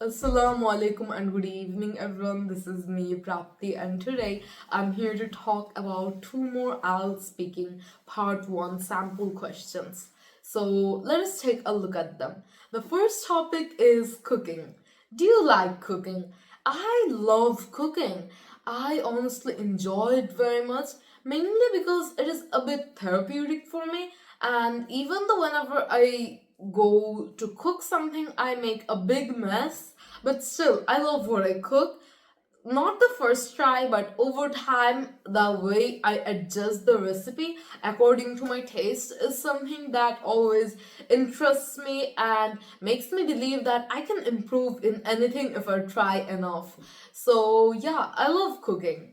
Assalamu alaikum and good evening, everyone. This is me, Prapti, and today I'm here to talk about two more IELTS speaking part 1 sample questions. So let us take a look at them. The first topic is cooking. Do you like cooking? I love cooking. I honestly enjoy it very much, mainly because it is a bit therapeutic for me, and even though whenever I go to cook something, I make a big mess, but still, I love what I cook. Not the first try, but over time, the way I adjust the recipe according to my taste is something that always interests me and makes me believe that I can improve in anything if I try enough. So, yeah, I love cooking.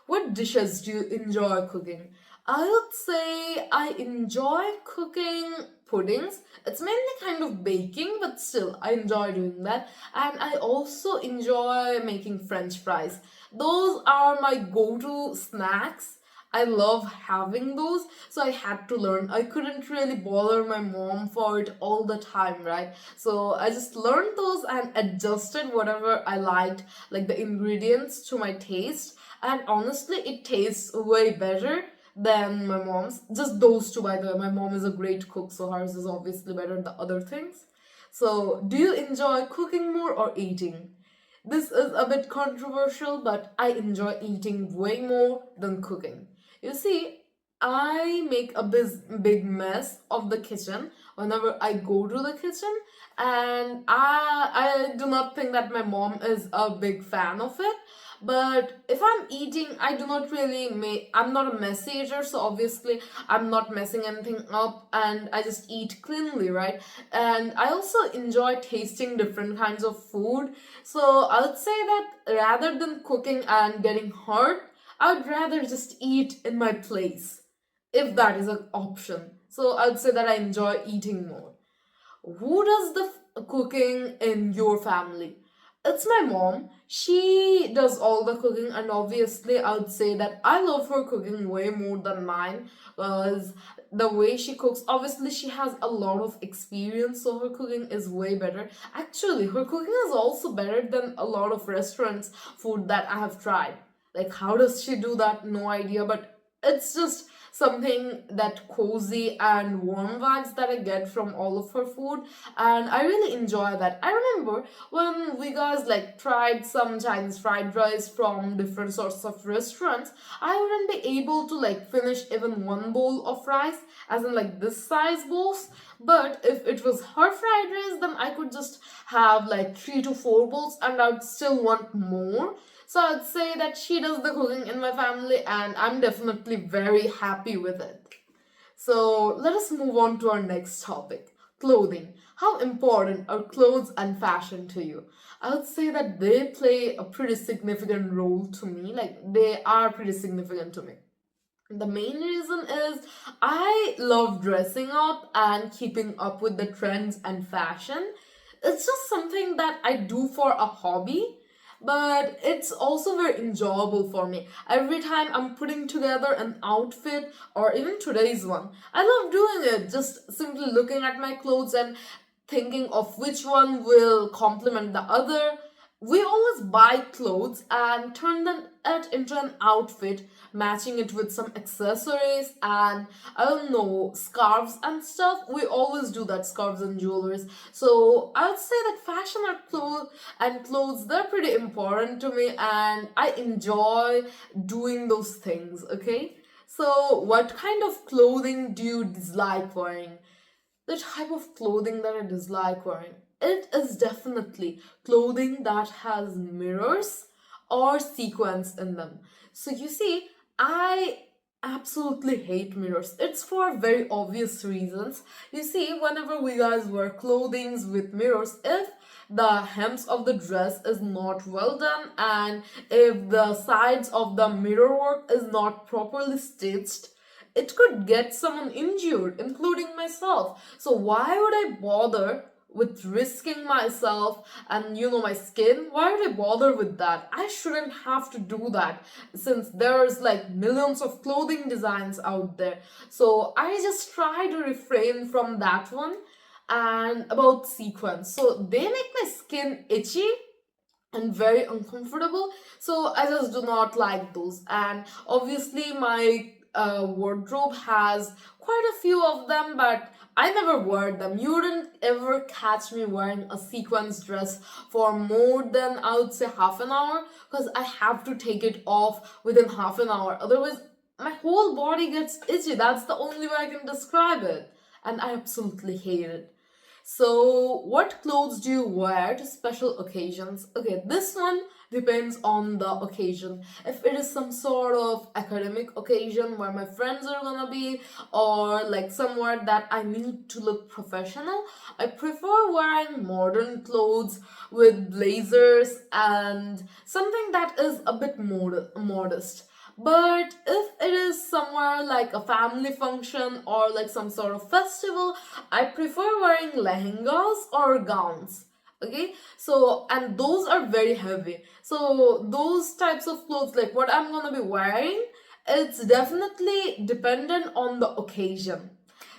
What dishes do you enjoy cooking? I would say I enjoy cooking puddings. It's mainly kind of baking, but still, I enjoy doing that. And I also enjoy making French fries. Those are my go to snacks. I love having those, so I had to learn. I couldn't really bother my mom for it all the time, right? So I just learned those and adjusted whatever I liked, like the ingredients to my taste. And honestly, it tastes way better than my mom's. Just those two, by the way. My mom is a great cook, so hers is obviously better than the other things. So, do you enjoy cooking more or eating? This is a bit controversial, but I enjoy eating way more than cooking. You see, I make a big mess of the kitchen whenever I go to the kitchen, and I do not think that my mom is a big fan of it. But if I'm eating, I do not really make, I'm not a messy eater, so obviously I'm not messing anything up and I just eat cleanly, right? And I also enjoy tasting different kinds of food. So I would say that rather than cooking and getting hurt, I would rather just eat in my place, if that is an option. So I would say that I enjoy eating more. Who does the cooking in your family? It's my mom. She does all the cooking, and obviously, I would say that I love her cooking way more than mine because the way she cooks, obviously, she has a lot of experience, so her cooking is way better. Actually, her cooking is also better than a lot of restaurants' food that I have tried. Like, how does she do that? No idea, but it's just something that cozy and warm vibes that I get from all of her food, and I really enjoy that. I remember when we guys like tried some Chinese fried rice from different sorts of restaurants, I wouldn't be able to like finish even one bowl of rice, as in like this size bowls. But if it was her fried rice, then I could just have like 3 to 4 bowls and I would still want more. So I'd say that she does the cooking in my family and I'm definitely very happy with it. So let us move on to our next topic, clothing. How important are clothes and fashion to you? I would say that they play a pretty significant role to me, like they are pretty significant to me. The main reason is I love dressing up and keeping up with the trends and fashion. It's just something that I do for a hobby, but it's also very enjoyable for me. Every time I'm putting together an outfit or even today's one, I love doing it. Just simply looking at my clothes and thinking of which one will complement the other. We always buy clothes and turn it into an outfit, matching it with some accessories and I don't know, scarves and stuff. We always do that, scarves and jewelries. So I would say that fashion and clothes, they're pretty important to me and I enjoy doing those things, okay? So what kind of clothing do you dislike wearing? The type of clothing that I dislike wearing. It is definitely clothing that has mirrors or sequins in them. So you see, I absolutely hate mirrors. It's for very obvious reasons. You see, whenever we guys wear clothings with mirrors, if the hems of the dress is not well done and if the sides of the mirror work is not properly stitched, it could get someone injured, including myself. So why would I bother with risking myself and my skin? Why would I bother with that? I shouldn't have to do that since there's like millions of clothing designs out there. So I just try to refrain from that one. and about sequins. So they make my skin itchy and very uncomfortable, so I just do not like those. And obviously my wardrobe has quite a few of them, but I never wear them. You wouldn't ever catch me wearing a sequins dress for more than, I would say, half an hour, because I have to take it off within half an hour, otherwise my whole body gets itchy. That's the only way I can describe it, and I absolutely hate it. So, what clothes do you wear to special occasions? Okay, this one depends on the occasion. If it is some sort of academic occasion where my friends are gonna be, or like somewhere that I need to look professional, I prefer wearing modern clothes with blazers and something that is a bit modest. But if it is somewhere like a family function or like some sort of festival, I prefer wearing lehengas or gowns. Okay, so and those are very heavy. So those types of clothes, like what I'm gonna be wearing, it's definitely dependent on the occasion.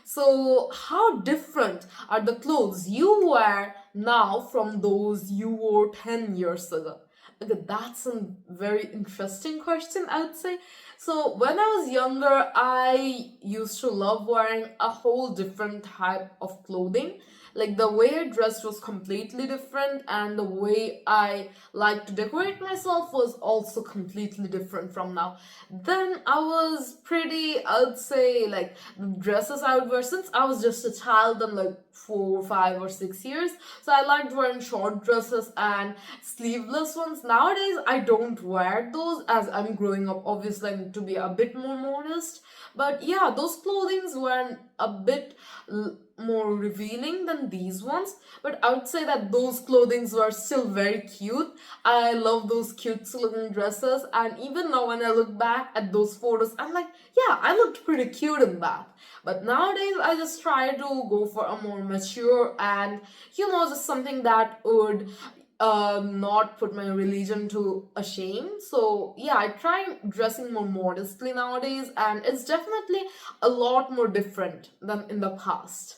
So, how different are the clothes you wear now from those you wore 10 years ago? Okay, that's a very interesting question, I would say. So, when I was younger, I used to love wearing a whole different type of clothing. Like the way I dressed was completely different, and the way I like to decorate myself was also completely different from now. Then I was pretty, I would say, like the dresses I would wear since I was just a child and like 4, 5, or 6 years. So I liked wearing short dresses and sleeveless ones. Nowadays, I don't wear those as I'm growing up. Obviously, I need to be a bit more modest. But yeah, those clothings were a bit more revealing than these ones, but I would say that those clothings were still very cute. I love those cute looking dresses, and even now when I look back at those photos, I'm like, yeah, I looked pretty cute in that. But nowadays I just try to go for a more mature and just something that would not put my religion to a shame. So yeah, I try dressing more modestly nowadays, and it's definitely a lot more different than in the past.